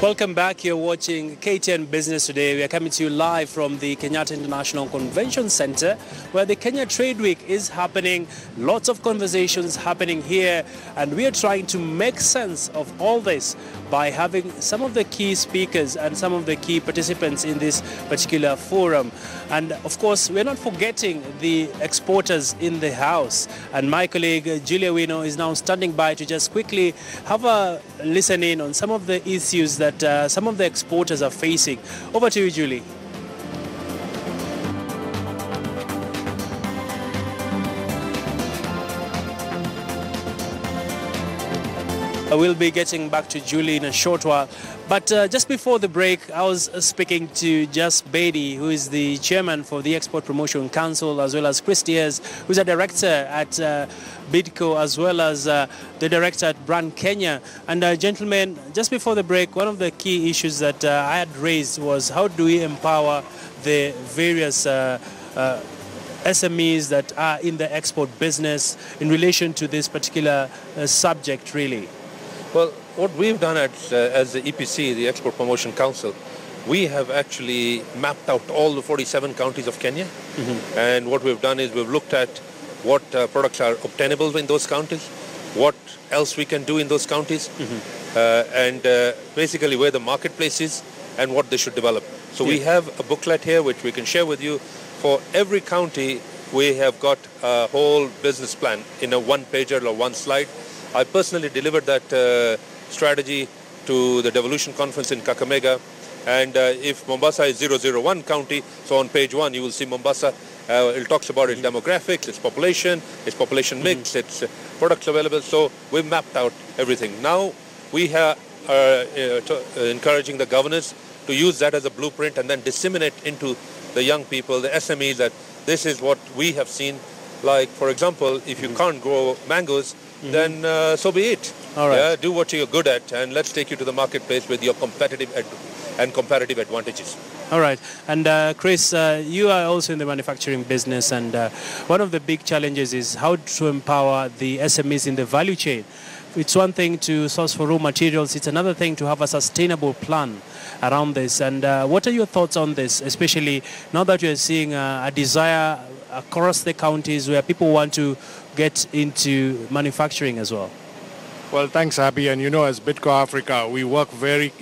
Welcome back. You're watching KTN Business Today. We are coming to you live from the Kenyatta International Convention Center, where the Kenya Trade Week is happening. Lots of conversations happening here, and we are trying to make sense of all this by having some of the key speakers and some of the key participants in this particular forum. And of course, we're not forgetting the exporters in the house. And my colleague Julia Wino is now standing by to just quickly have a listen in on some of the issues that some of the exporters are facing. Over to you, Julie. We'll be getting back to Julie in a short while. But just before the break, I was speaking to Jas Beatty, who is the chairman for the Export Promotion Council, as well as Chris Diaz, who's a director at BIDCO, as well as the director at Brand Kenya. And gentlemen, just before the break, one of the key issues that I had raised was how do we empower the various SMEs that are in the export business in relation to this particular subject, really? Well, what we've done as the EPC, the Export Promotion Council, we have actually mapped out all the 47 counties of Kenya. And what we've done is we've looked at what products are obtainable in those counties, what else we can do in those counties, and basically where the marketplace is and what they should develop. So we have a booklet here which we can share with you. For every county, we have got a whole business plan in a one-pager or one slide. I personally delivered that strategy to the Devolution Conference in Kakamega. And if Mombasa is 001 county, so on page 1 you will see Mombasa. It talks about its demographics, its population mix, its products available. So we've mapped out everything. Now we are encouraging the governors to use that as a blueprint and then disseminate into the young people, the SMEs, that this is what we have seen. Like, for example, if you can't grow mangoes, then so be it. All right. Yeah, do what you're good at, and let's take you to the marketplace with your competitive comparative advantages. All right. And Chris, you are also in the manufacturing business, and one of the big challenges is how to empower the SMEs in the value chain. It's one thing to source for raw materials. It's another thing to have a sustainable plan around this. And what are your thoughts on this, especially now that you're seeing a desire across the counties where people want to get into manufacturing as well? Well, thanks, Abby. And you know, as BIDCO Africa, we work very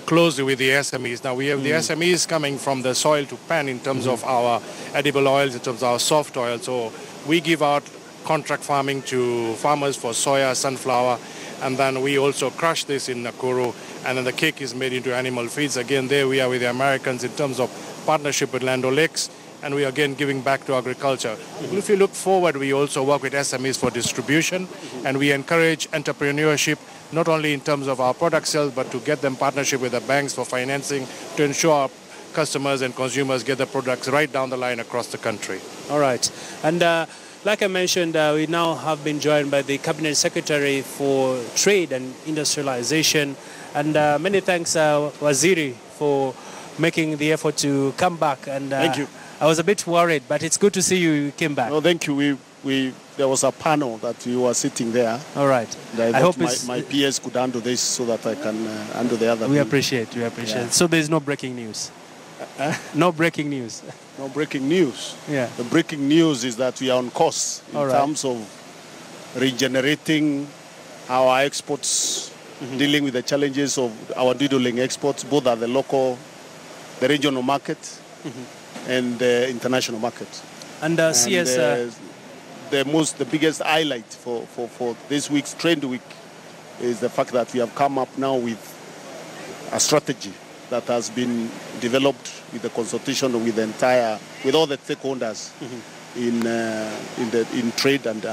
closely with the SMEs. Now, we have the SMEs coming from the soil to pen in terms of our edible oils, in terms of our soft oil. So we give out contract farming to farmers for soya, sunflower, and then we also crush this in Nakuru, and then the cake is made into animal feeds. Again, there we are with the Americans in terms of partnership with Land O'Lakes, and we are again giving back to agriculture. If you look forward, we also work with SMEs for distribution, and we encourage entrepreneurship, not only in terms of our product sales, but to get them partnership with the banks for financing to ensure our customers and consumers get the products right down the line across the country. All right. And like I mentioned, we now have been joined by the Cabinet Secretary for Trade and Industrialization. And many thanks, Waziri, for making the effort to come back. And thank you. I was a bit worried, but it's good to see you came back. No, thank you. There was a panel that you were sitting there. All right. I hope my PS could handle this so that I can handle the other. We appreciate. Yeah. So there's no breaking news. No breaking news. No breaking news. Yeah. The breaking news is that we are on course in terms of regenerating our exports, dealing with the challenges of our dwindling exports, both at the local, the regional market, and the international market. And CS, the biggest highlight for this week's Trade Week is the fact that we have come up now with a strategy that has been developed with the consultation with all the stakeholders in trade and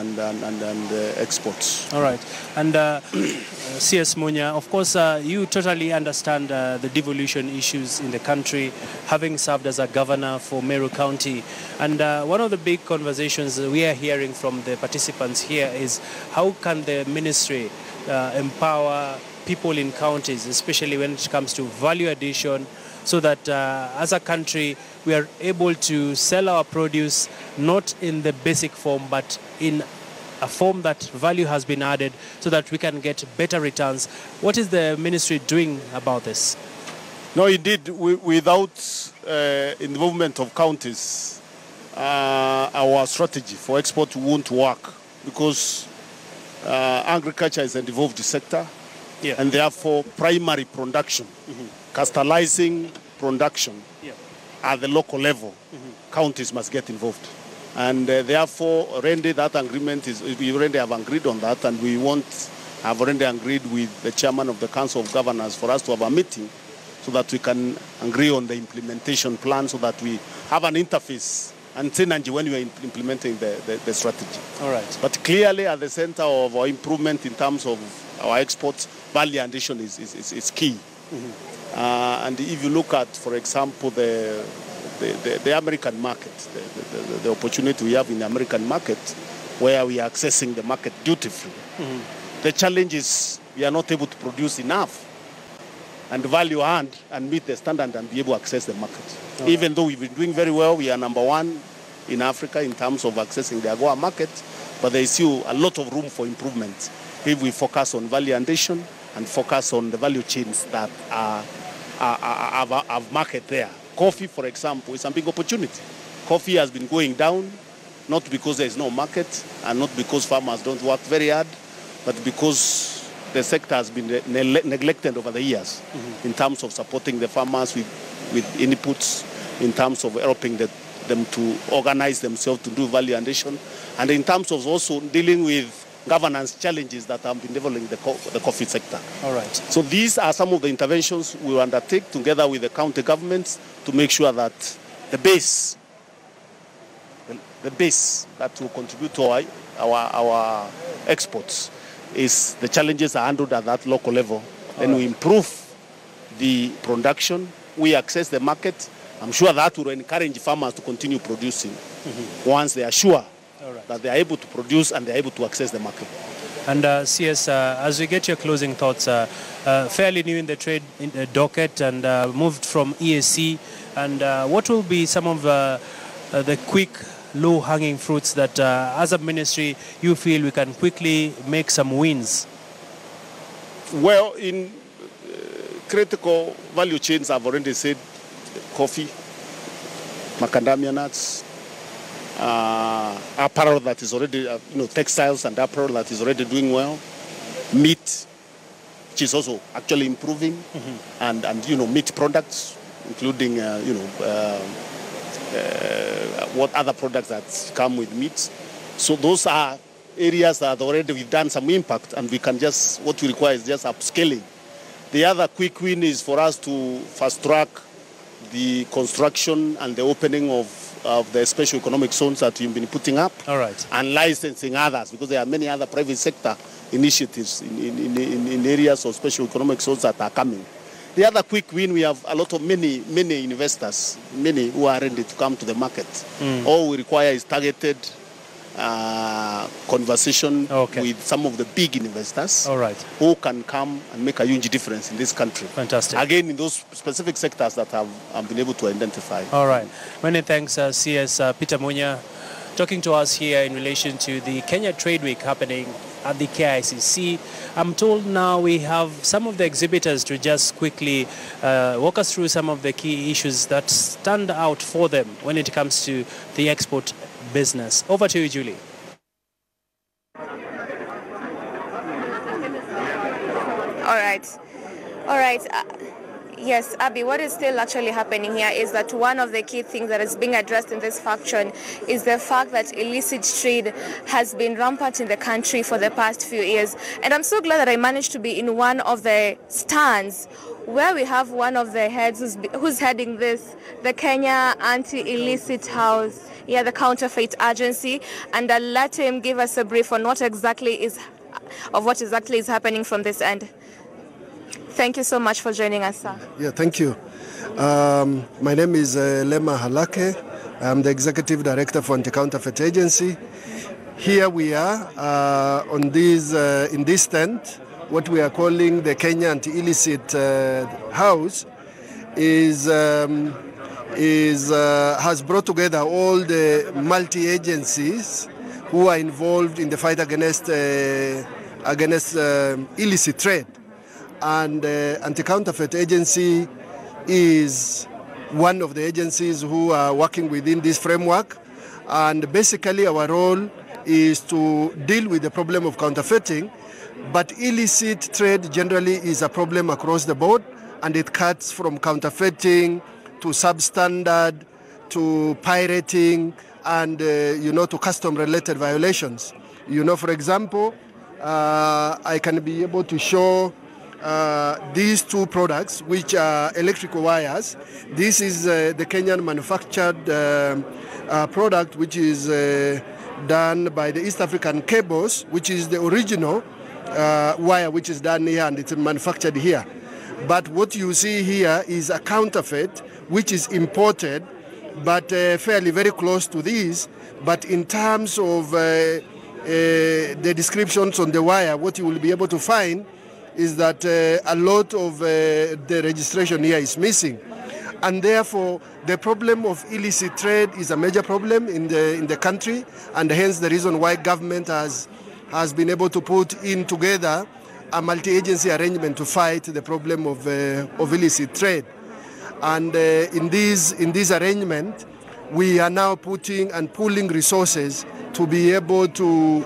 exports. All right. And CS Munya, of course, you totally understand the devolution issues in the country, having served as a governor for Meru County. And one of the big conversations we are hearing from the participants here is how can the ministry empower people in counties, especially when it comes to value addition, so that as a country we are able to sell our produce not in the basic form but in a form that value has been added so that we can get better returns. What is the ministry doing about this? No, indeed, without involvement of counties, our strategy for export won't work, because agriculture is a devolved sector, and therefore primary production, crystallizing production at the local level, counties must get involved. And therefore, already that agreement we already have agreed on that, and we have already agreed with the chairman of the Council of Governors for us to have a meeting so that we can agree on the implementation plan, so that we have an interface and synergy when we are implementing the strategy. All right. But clearly, at the center of our improvement in terms of our exports, value addition is key. And if you look at, for example, the American market, the opportunity we have in the American market, where we are accessing the market duty-free. The challenge is we are not able to produce enough and value add and meet the standard and be able to access the market. Even though we've been doing very well, we are number one in Africa in terms of accessing the AGOA market, but there is still a lot of room for improvement if we focus on value addition and focus on the value chains that have market there. Coffee, for example, is a big opportunity. Coffee has been going down, not because there is no market and not because farmers don't work very hard, but because the sector has been neglected over the years in terms of supporting the farmers with inputs, in terms of helping them to organize themselves to do value addition, and in terms of also dealing with governance challenges that have been developing the coffee sector. All right. So these are some of the interventions we will undertake together with the county governments to make sure that the base that will contribute to our exports is the challenges are handled at that local level. Then we improve the production, we access the market. I'm sure that will encourage farmers to continue producing once they are sure that they are able to produce and they are able to access the market. And CS, as we get your closing thoughts, fairly new in the trade docket and moved from EAC, and what will be some of the quick low-hanging fruits that as a ministry you feel we can quickly make some wins? Well, in critical value chains, I've already said coffee, macadamia nuts, apparel that is already, textiles and apparel that is already doing well, meat, which is also actually improving, and meat products, including, what other products that come with meat. So those are areas that already we've done some impact, and we can what we require is just upscaling. The other quick win is for us to fast track the construction and the opening of the special economic zones that we've been putting up. All right. And licensing others, because there are many other private sector initiatives in areas of special economic zones that are coming. The other quick win, we have a lot of many investors, many who are ready to come to the market. All we require is targeted conversation with some of the big investors who can come and make a huge difference in this country. Fantastic. Again, in those specific sectors that I've been able to identify. All right. Many thanks, CS Peter Munya, talking to us here in relation to the Kenya Trade Week happening at the KICC. I'm told now we have some of the exhibitors to just quickly walk us through some of the key issues that stand out for them when it comes to the export business. Over to you, Julie. All right. Yes, Abby, what is still actually happening here is that one of the key things that is being addressed in this function is the fact that illicit trade has been rampant in the country for the past few years. And I'm so glad that I managed to be in one of the stands where we have one of the heads who's heading this, the Kenya Anti-Illicit House, the counterfeit agency, and I'll let him give us a brief on what exactly is happening from this end. Thank you so much for joining us, sir. Yeah, thank you. My name is Lema Halake. I'm the Executive Director for Anti-Counterfeit Agency. Here we are in this tent. What we are calling the Kenya Anti-Illicit House has brought together all the multi-agencies who are involved in the fight against illicit trade. And Anti-Counterfeit Agency is one of the agencies who are working within this framework. And basically our role is to deal with the problem of counterfeiting, but illicit trade generally is a problem across the board, and it cuts from counterfeiting to substandard to pirating and to custom-related violations. For example, I can be able to show these two products, which are electrical wires. This is the Kenyan manufactured product, which is done by the East African Cables, which is the original wire which is done here and it's manufactured here. But what you see here is a counterfeit which is imported, but fairly very close to this. But in terms of the descriptions on the wire, what you will be able to find is that a lot of the registration here is missing. And therefore, the problem of illicit trade is a major problem in the country, and hence the reason why government has been able to put in together a multi-agency arrangement to fight the problem of illicit trade. And in this arrangement, we are now putting and pooling resources to be able to,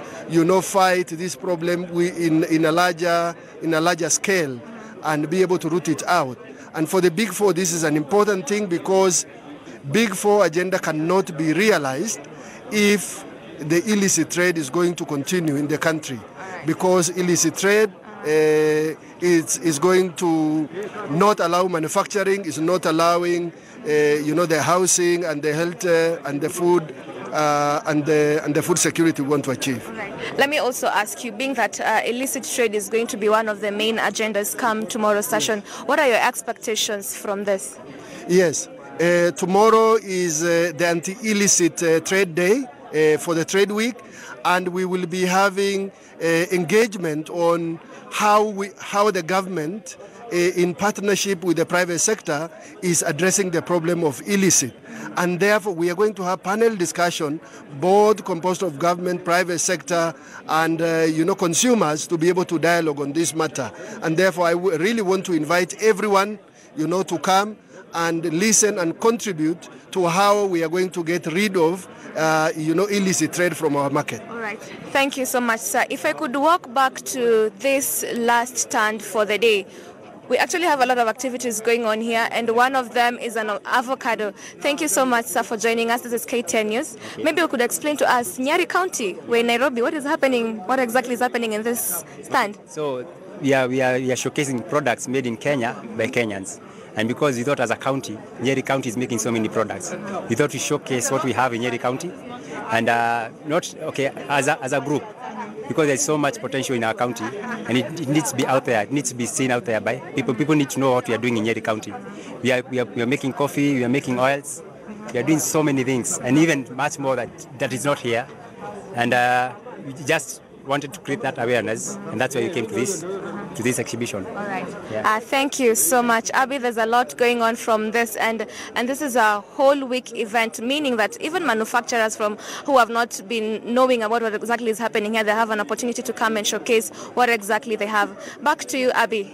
fight this problem in a larger scale and be able to root it out. And for the Big Four, this is an important thing, because Big Four agenda cannot be realized if the illicit trade is going to continue in the country, because illicit trade is going to not allow manufacturing, is not allowing the housing and the health and the food and the food security we want to achieve. Right. Let me also ask you, being that illicit trade is going to be one of the main agendas come tomorrow's session, what are your expectations from this? Yes, tomorrow is the anti-illicit trade day for the trade week, and we will be having engagement on how the government, in partnership with the private sector, is addressing the problem of illicit. And therefore, we are going to have panel discussion, both composed of government, private sector, and consumers, to be able to dialogue on this matter. And therefore, I really want to invite everyone, to come and listen and contribute to how we are going to get rid of, illicit trade from our market. All right. Thank you so much, sir. If I could walk back to this last stand for the day. We actually have a lot of activities going on here, and one of them is an avocado. Thank you so much, sir, for joining us. This is KTN News. Maybe you could explain to us, Nyeri County, we're in Nairobi, what is happening, what exactly is happening in this stand? So we are showcasing products made in Kenya by Kenyans. And because we thought as a county, Nyeri County is making so many products, we thought we showcase what we have in Nyeri County, and as a group, because there's so much potential in our county, and it needs to be out there, it needs to be seen out there by people. People need to know what we are doing in Nyeri County. We are making coffee, we are making oils, we are doing so many things, and even much more that is not here. And we just wanted to create that awareness, and that's why we came to this exhibition. All right. Yeah. Thank you so much, Abby. There's a lot going on from this, and this is a whole week event, meaning that even manufacturers who have not been knowing about what exactly is happening here, they have an opportunity to come and showcase what exactly they have. Back to you, Abby.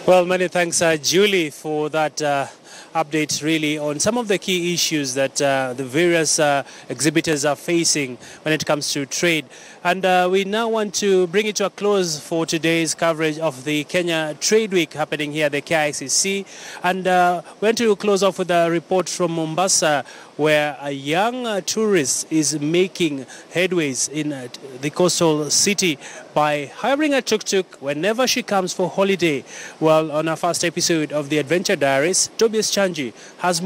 Well, many thanks, Julie, for that update really on some of the key issues that the various exhibitors are facing when it comes to trade. And we now want to bring it to a close for today's coverage of the Kenya Trade Week happening here at the KICC. And we want to close off with a report from Mombasa, where a young tourist is making headways in the coastal city by hiring a tuk-tuk whenever she comes for holiday. Well, on our first episode of the Adventure Diaries, Tobias Chanji has